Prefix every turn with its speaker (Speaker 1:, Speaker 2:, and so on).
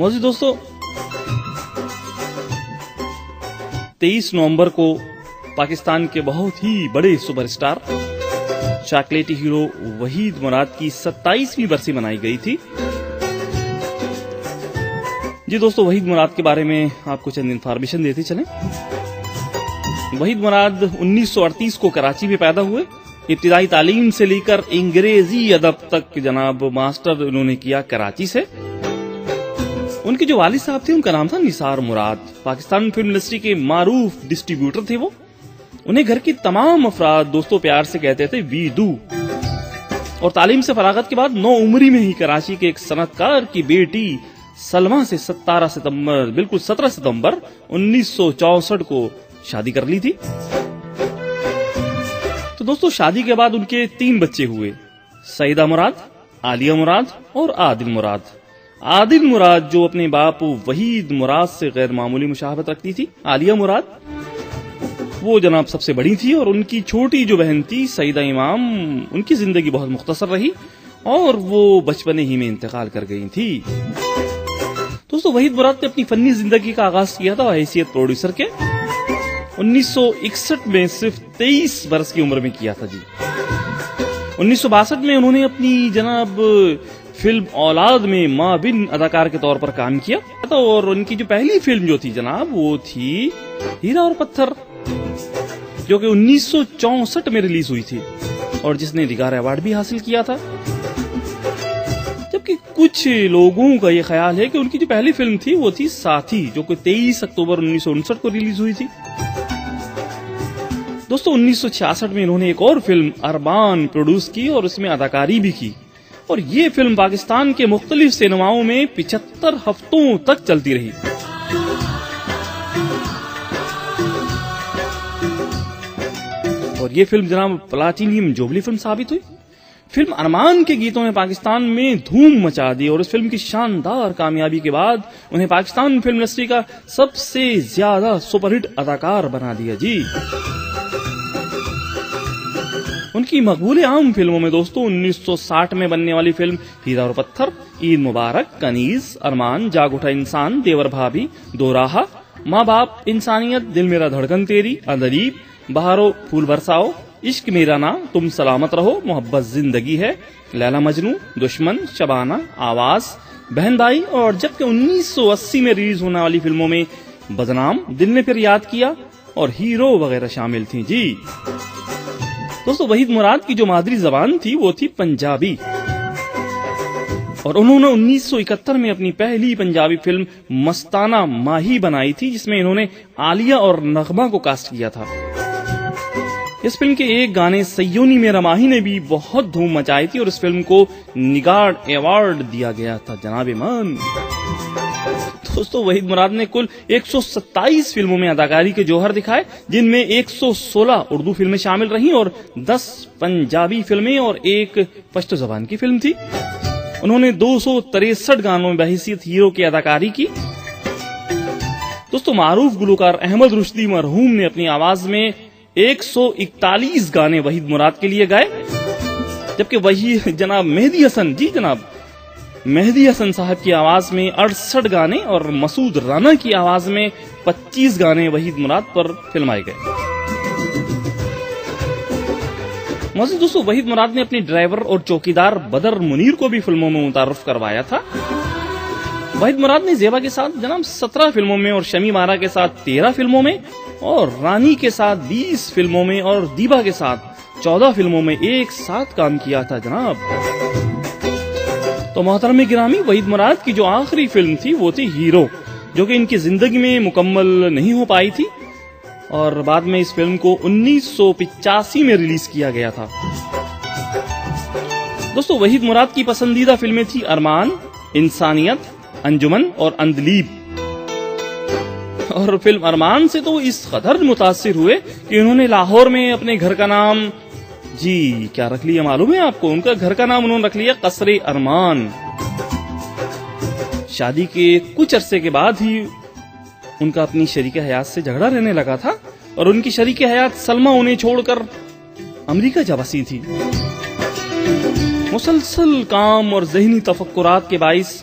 Speaker 1: मोजी दोस्तों, 23 नवंबर को पाकिस्तान के बहुत ही बड़े सुपरस्टार चॉकलेटी हीरो वहीद मुराद की 27वीं बरसी मनाई गई थी। जी दोस्तों, वहीद मुराद के बारे में आपको चंद इन्फॉर्मेशन देते चलें। वहीद मुराद 1938 को कराची में पैदा हुए। इब्तिदाई तालीम से लेकर अंग्रेजी अदब तक जनाब मास्टर उन्होंने किया कराची से। उनके जो वालिद साहब थे उनका नाम था निसार मुराद। पाकिस्तान फिल्म इंडस्ट्री के मारूफ डिस्ट्रीब्यूटर थे वो। उन्हें घर की तमाम अफराद दोस्तों प्यार से कहते थे वीदू। और तालीम से फरागत के बाद 9 उम्री में ही कराची के एक सनतकार की बेटी सलमा से 17 सितंबर 1964 को शादी कर ली थी। तो दोस्तों, शादी के बाद उनके 3 बच्चे हुए, सईदा मुराद, आलिया मुराद और आदिल मुराद। आदिल मुराद जो अपने बाप वहीद मुराद से गैर मामूली मुशाहबत रखती थी। आलिया मुराद वो जनाब सबसे बड़ी थी और उनकी छोटी जो बहन थी सईदा इमाम, उनकी जिंदगी बहुत मुख्तसर रही और वो बचपने ही में इंतकाल कर गई थी। दोस्तों, वहीद मुराद ने अपनी फनी जिंदगी का आगाज किया था हैसियत प्रोड्यूसर के 1961 में सिर्फ 23 बरस की उम्र में किया था जी। 1962 में उन्होंने अपनी जनाब फिल्म औलाद में माँ बिन अदाकार के तौर पर काम किया था और उनकी जो पहली फिल्म जो थी जनाब वो थी हीरा और पत्थर, जो कि 1964 में रिलीज हुई थी और जिसने दिगार अवार्ड भी हासिल किया था। जबकि कुछ लोगों का ये ख्याल है कि उनकी जो पहली फिल्म थी वो थी साथी, जो कि 23 अक्टूबर 1959 को रिलीज हुई थी। दोस्तों, 1966 में इन्होंने एक और फिल्म अरबान प्रोड्यूस की और उसमें अदाकारी भी की और ये फिल्म पाकिस्तान के मुख्तलिफ सिनेमाओं में 75 हफ्तों तक चलती रही। और ये फिल्म जनाब प्लाटिनियम जुबली फिल्म साबित हुई। फिल्म अरमान के गीतों ने पाकिस्तान में धूम मचा दी और इस फिल्म की शानदार कामयाबी के बाद उन्हें पाकिस्तान फिल्म इंडस्ट्री का सबसे ज्यादा सुपरहिट अदाकार बना दिया जी। उनकी मकबूल आम फिल्मों में दोस्तों 1960 में बनने वाली फिल्म हीरा और पत्थर, ईद मुबारक, कनीज, अरमान, जाग उठा इंसान, देवर भाभी, दो राहा, माँ बाप, इंसानियत, दिल मेरा धड़कन तेरी, अंदरीब, बहारो फूल बरसाओ, इश्क मेरा ना, तुम सलामत रहो, मोहब्बत जिंदगी है, लैला मजनू, दुश्मन, शबाना, आवाज, बहन भाई और जबकि 1980 में रिलीज होने वाली फिल्मों में बदनाम, दिल ने फिर याद किया और हीरो वगैरह शामिल थी जी। दोस्तों, वहीद मुराद की जो मादरी जबान थी वो थी पंजाबी और उन्होंने 1971 में अपनी पहली पंजाबी फिल्म मस्ताना माही बनाई थी, जिसमें इन्होंने आलिया और नगमा को कास्ट किया था। इस फिल्म के एक गाने सयोनी मेरा माही ने भी बहुत धूम मचाई थी और इस फिल्म को निगार अवार्ड दिया गया था जनाबे मान। दोस्तों, वहीद मुराद ने कुल 127 फिल्मों में अदाकारी के जौहर दिखाए, जिनमें 116 उर्दू फिल्में शामिल रहीं और 10 पंजाबी फिल्में और एक पश्तो जबान की फिल्म थी। उन्होंने 263 गानों में बहैसियत हीरो की अदाकारी की। दोस्तों, मारूफ गुलकार अहमद रुश्दी मरहूम ने अपनी आवाज में 141 गाने वहीद मुराद के लिए गाए, जबकि वही जनाब मेहदी हसन साहब की आवाज में 68 गाने और मसूद राना की आवाज में 25 गाने वहीद मुराद पर फिल्माए गए। मौजूद दोस्तों, वहीद मुराद ने अपने ड्राइवर और चौकीदार बदर मुनीर को भी फिल्मों में मुतारफ करवाया था। वहीद मुराद ने जेबा के साथ जनाब 17 फिल्मों में और शमी मारा के साथ 13 फिल्मों में और रानी के साथ 20 फिल्मों में और दीबा के साथ 14 फिल्मों में एक साथ काम किया था जनाब। तो मोहतरम गिरामी, वहीद मुराद की जो आखिरी फिल्म थी वो थी हीरो, जो कि इनकी जिंदगी में मुकम्मल नहीं हो पाई थी और बाद में इस फिल्म को 1985 में रिलीज किया गया था। दोस्तों, वहीद मुराद की पसंदीदा फिल्में थी अरमान, इंसानियत, अंजुमन और अंदलीब। और फिल्म अरमान से तो इस कदर मुतासिर हुए कि उन्होंने लाहौर में अपने घर का नाम जी क्या रख लिया मालूम है आपको? उनका घर का नाम उन्होंने रख लिया कसरे अरमान। शादी के कुछ अरसे के बाद ही उनका अपनी शरीके हयात से झगड़ा रहने लगा था और उनकी शरीके हयात सलमा उन्हें छोड़कर अमेरिका जा बसी थी। मुसलसल काम और ज़हनी तफक्कुरात के बाइस